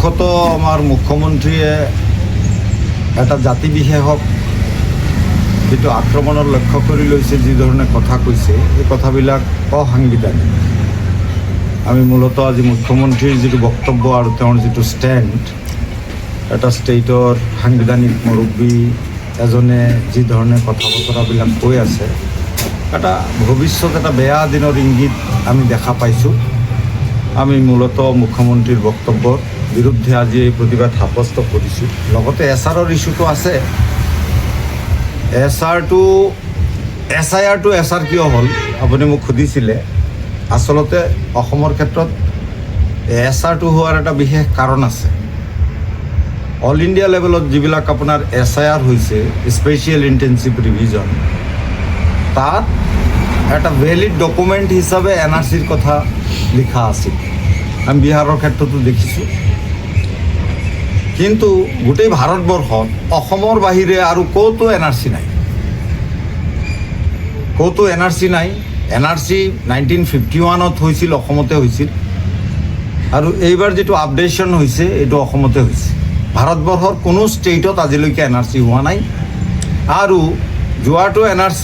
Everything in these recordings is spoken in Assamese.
প্ৰথমত আমাৰ মুখ্যমন্ত্ৰীয়ে এটা জাতি বিশেষক যেটো আক্ৰমণৰ লক্ষ্য কৰি লৈছে, যি ধৰণে কথা কৈছে, এই কথাবিলাক অসাংবিধানিক। আমি মূলতঃ আজি মুখ্যমন্ত্ৰীৰ যিটো বক্তব্য আৰু তেওঁৰ যিটো ষ্টেণ্ড, এটা ষ্টেটৰ সাংবিধানিক মুৰব্বী এজনে যি ধৰণে কথা বতৰাবিলাক কৈ আছে, এটা ভৱিষ্যত এটা বেয়া দিনৰ ইংগিত আমি দেখা পাইছোঁ। আমি মূলতঃ মুখ্যমন্ত্ৰীৰ বক্তব্যৰ বিৰুদ্ধে আজি এই প্ৰতিবাদ সাব্যস্ত কৰিছোঁ। লগতে এছআৰৰ ইছ্যুটো আছে। এছআইআৰটো এছআৰ কিয় হ'ল আপুনি মোক সুধিছিলে। আচলতে অসমৰ ক্ষেত্ৰত এছআৰটো হোৱাৰ এটা বিশেষ কাৰণ আছে। অল ইণ্ডিয়া লেভেলত যিবিলাক আপোনাৰ এছআইআৰ হৈছে, স্পেচিয়েল ইণ্টেনচিভ ৰিভিজন, তাত এটা ভেলিড ডকুমেণ্ট হিচাপে NRCৰ কথা লিখা আছিল। আমি বিহাৰৰ ক্ষেত্ৰতো দেখিছোঁ। কিন্তু গোটেই ভাৰতবৰ্ষত অসমৰ বাহিৰে আৰু ক'তো NRC নাই, ক'তো NRC নাই। NRC 1951ত হৈছিল, অসমতে হৈছিল, আৰু এইবাৰ যিটো আপডেশ্যন হৈছে এইটো অসমতে হৈছে। ভাৰতবৰ্ষৰ কোনো ষ্টেটত আজিলৈকে NRC হোৱা নাই। আৰু যোৱাটো NRC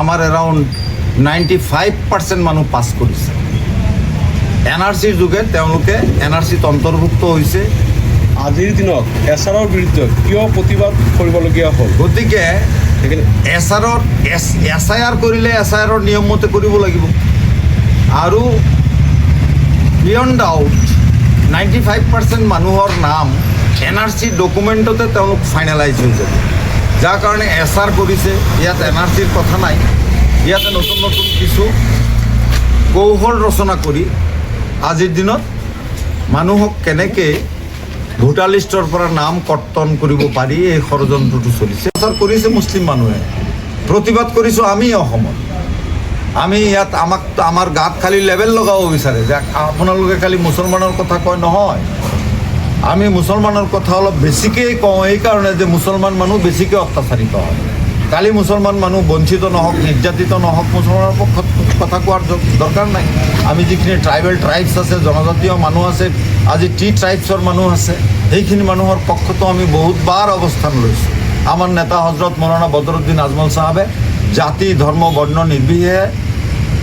আমাৰ এৰাউণ্ড 95% মানুহ পাছ কৰিছে। NRCৰ যোগে তেওঁলোকে NRCত অন্তৰ্ভুক্ত হৈছে। আজিৰ দিনত এছআৰৰ বিৰুদ্ধে কিয় প্ৰতিবাদ কৰিবলগীয়া হ'ল? গতিকে এছআইআৰ কৰিলে এছআইআৰৰ নিয়ম মতে কৰিব লাগিব। আৰু বিয়ণ্ড ডাউট 95% মানুহৰ নাম NRC ডকুমেণ্টতে তেওঁলোক ফাইনেলাইজ হৈ যাব। যাৰ কাৰণে এছআৰ কৰিছে, ইয়াত NRCৰ কথা নাই। ইয়াতে নতুন নতুন কিছু কৌশল ৰচনা কৰি আজিৰ দিনত মানুহক কেনেকৈ ভোটাৰ লিষ্টৰ পৰা নাম কৰ্তন কৰিব পাৰি, এই ষড়যন্ত্ৰটো চলিছে। এছআৰ কৰিছে মুছলিম মানুহে, প্ৰতিবাদ কৰিছোঁ আমি অসমত। আমি ইয়াত আমাৰ গাত খালি লেবেল লগাব বিচাৰে যে আপোনালোকে খালি মুছলমানৰ কথা কয়, নহয়। আমি মুছলমানৰ কথা অলপ বেছিকৈ কওঁ, এইকাৰণে যে মুছলমান মানুহ বেছিকৈ অত্যাচাৰিত হয়। কালি মুছলমান মানুহ বঞ্চিত নহওক, নিৰ্যাতিত নহওক, মুছলমানৰ পক্ষত কথা কোৱাৰ দৰকাৰ নাই। আমি যিখিনি ট্ৰাইবছ আছে, জনজাতীয় মানুহ আছে, আজি ট্ৰাইবছৰ মানুহ আছে, সেইখিনি মানুহৰ পক্ষতো আমি বহুতবাৰ অৱস্থান লৈছোঁ। আমাৰ নেতা হজৰত মৌলানা বদৰুদ্দিন আজমল চাহাবে জাতি ধৰ্ম বৰ্ণ নিৰ্বিশেষে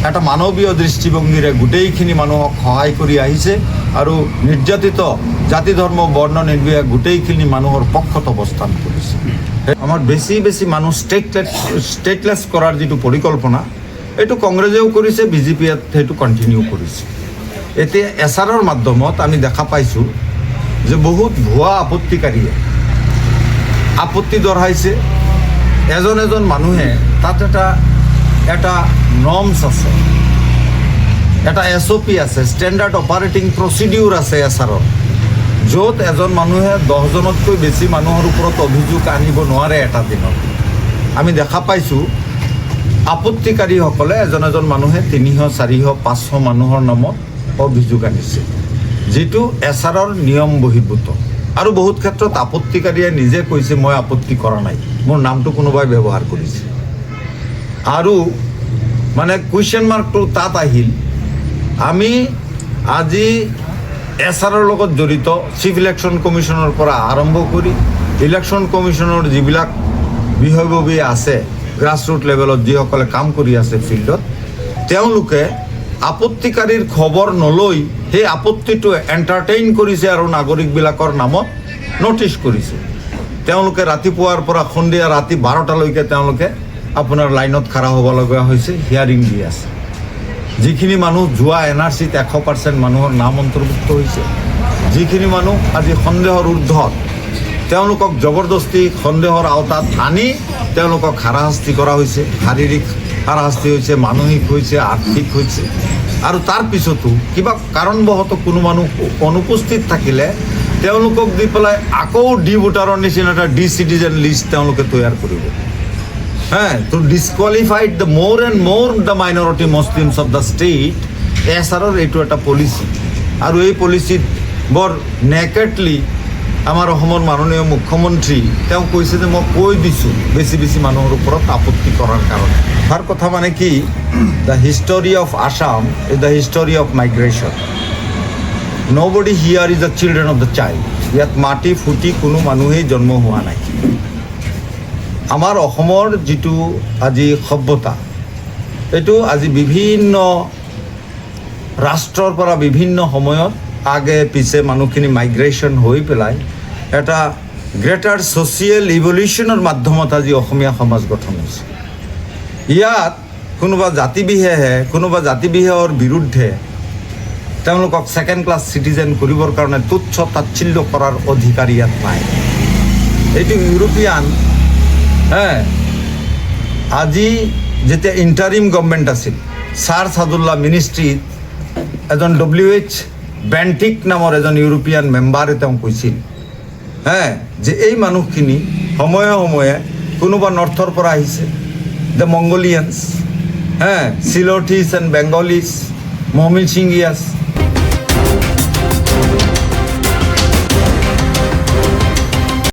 এটা মানৱীয় দৃষ্টিভংগীৰে গোটেইখিনি মানুহক সহায় কৰি আহিছে, আৰু নিৰ্যাতিত জাতি ধৰ্ম বৰ্ণ নিৰ্বিশেষে গোটেইখিনি মানুহৰ পক্ষত অৱস্থান কৰিছে। আমাৰ বেছি মানুহ ষ্টেটলেছ কৰাৰ যিটো পৰিকল্পনা, এইটো কংগ্ৰেছেও কৰিছে, বিজেপিয়ে সেইটো কণ্টিনিউ কৰিছে। এতিয়া এছআৰৰ মাধ্যমত আমি দেখা পাইছোঁ যে বহুত ভুৱা আপত্তিকাৰীয়ে আপত্তি দৰ্শাইছে। এজন মানুহে তাত এটা নৰ্মছ আছে, এটা SOP আছে, ষ্টেণ্ডাৰ্ড অপাৰেটিং প্ৰচিডিউৰ আছে এছআৰৰ, য'ত এজন মানুহে 10জনতকৈ বেছি মানুহৰ ওপৰত অভিযোগ আনিব নোৱাৰে এটা দিনত। আমি দেখা পাইছোঁ আপত্তিকাৰীসকলে এজন মানুহে 300, 400, 500 মানুহৰ নামত অভিযোগ আনিছে, যিটো এছআৰৰ নিয়ম বহিৰ্ভূত। আৰু বহুত ক্ষেত্ৰত আপত্তিকাৰীয়ে নিজে কৈছে মই আপত্তি কৰা নাই, মোৰ নামটো কোনোবাই ব্যৱহাৰ কৰিছে। আৰু মানে কুৱেশ্যন মাৰ্কটো তাত আহিল। আমি আজি এছআৰৰ লগত জড়িত চিফ ইলেকশ্যন কমিশ্যনৰ পৰা আৰম্ভ কৰি ইলেকশ্যন কমিশ্যনৰ যিবিলাক বিষয়ববী আছে, গ্ৰাছৰুট লেভেলত যিসকলে কাম কৰি আছে ফিল্ডত, তেওঁলোকে আপত্তিকাৰীৰ খবৰ নলৈ সেই আপত্তিটো এণ্টাৰটেইন কৰিছে আৰু নাগৰিকবিলাকৰ নামত ন'টিছ কৰিছে। তেওঁলোকে ৰাতিপুৱাৰ পৰা সন্ধিয়া ৰাতি 12টালৈকে তেওঁলোকে আপোনাৰ লাইনত খাৰা হ'ব লগা হৈছে, হিয়াৰিং দি আছে। যিখিনি মানুহ যোৱা NRCত 100% মানুহৰ নাম অন্তৰ্ভুক্ত হৈছে, যিখিনি মানুহ আজি সন্দেহৰ ঊৰ্ধত, তেওঁলোকক জবৰদস্তি সন্দেহৰ আওতাত আনি তেওঁলোকক হাৰাশাস্তি কৰা হৈছে। শাৰীৰিক হাৰাশাস্তি হৈছে, মানসিক হৈছে, আৰ্থিক হৈছে। আৰু তাৰ পিছতো কিবা কাৰণবশতঃ কোনো মানুহ অনুপস্থিত থাকিলে তেওঁলোকক দি পেলাই আকৌ ডি ভোটাৰৰ নিচিনা এটা ডিচিটিজেন লিষ্ট তেওঁলোকে তৈয়াৰ কৰিব। to disqualify the more and more the minority Muslims of the state, এছআৰৰ এইটো এটা পলিচি। আৰু এই পলিচিত বৰ নেকেডলি আমাৰ অসমৰ মাননীয় মুখ্যমন্ত্ৰী তেওঁ কৈছে যে মই কৈ দিছোঁ বেছি মানুহৰ ওপৰত আপত্তি কৰাৰ কাৰণে। তাৰ কথা মানে কি, the history of Assam is the history of migration. Nobody here is the children of the child. ইয়াত মাটি ফুটি কোনো মানুহেই জন্ম হোৱা নাই। আমাৰ অসমৰ যিটো আজি সভ্যতা, এইটো আজি বিভিন্ন ৰাষ্ট্ৰৰ পৰা বিভিন্ন সময়ত আগে পিছে মানুহখিনি মাইগ্ৰেশ্যন হৈ পেলাই এটা গ্ৰেটাৰ ছ'চিয়েল ইভলিউশ্যনৰ মাধ্যমত আজি অসমীয়া সমাজ গঠন হৈছে। ইয়াত কোনোবা জাতিবিশেষৰ বিৰুদ্ধে তেওঁলোকক ছেকেণ্ড ক্লাছ চিটিজেন কৰিবৰ কাৰণে তুচ্ছ তাচ্ছিল্য কৰাৰ অধিকাৰ ইয়াত নাই। এইটো ইউৰোপিয়ান আজি যেতিয়া ইণ্টাৰিম গভৰ্ণমেণ্ট আছিল, ছাৰ ছাদুল্লাহ মিনিষ্ট্ৰীত এজন WH বেণ্টিক নামৰ এজন ইউৰোপিয়ান মেম্বাৰে তেওঁ কৈছিল যে এই মানুহখিনি সময়ে সময়ে কোনোবা নৰ্থৰ পৰা আহিছে, দ্য মংগোলিয়ানছ, চিলথিছ এণ্ড বেংগলিছ, মহমিল সিংগিয়াছ,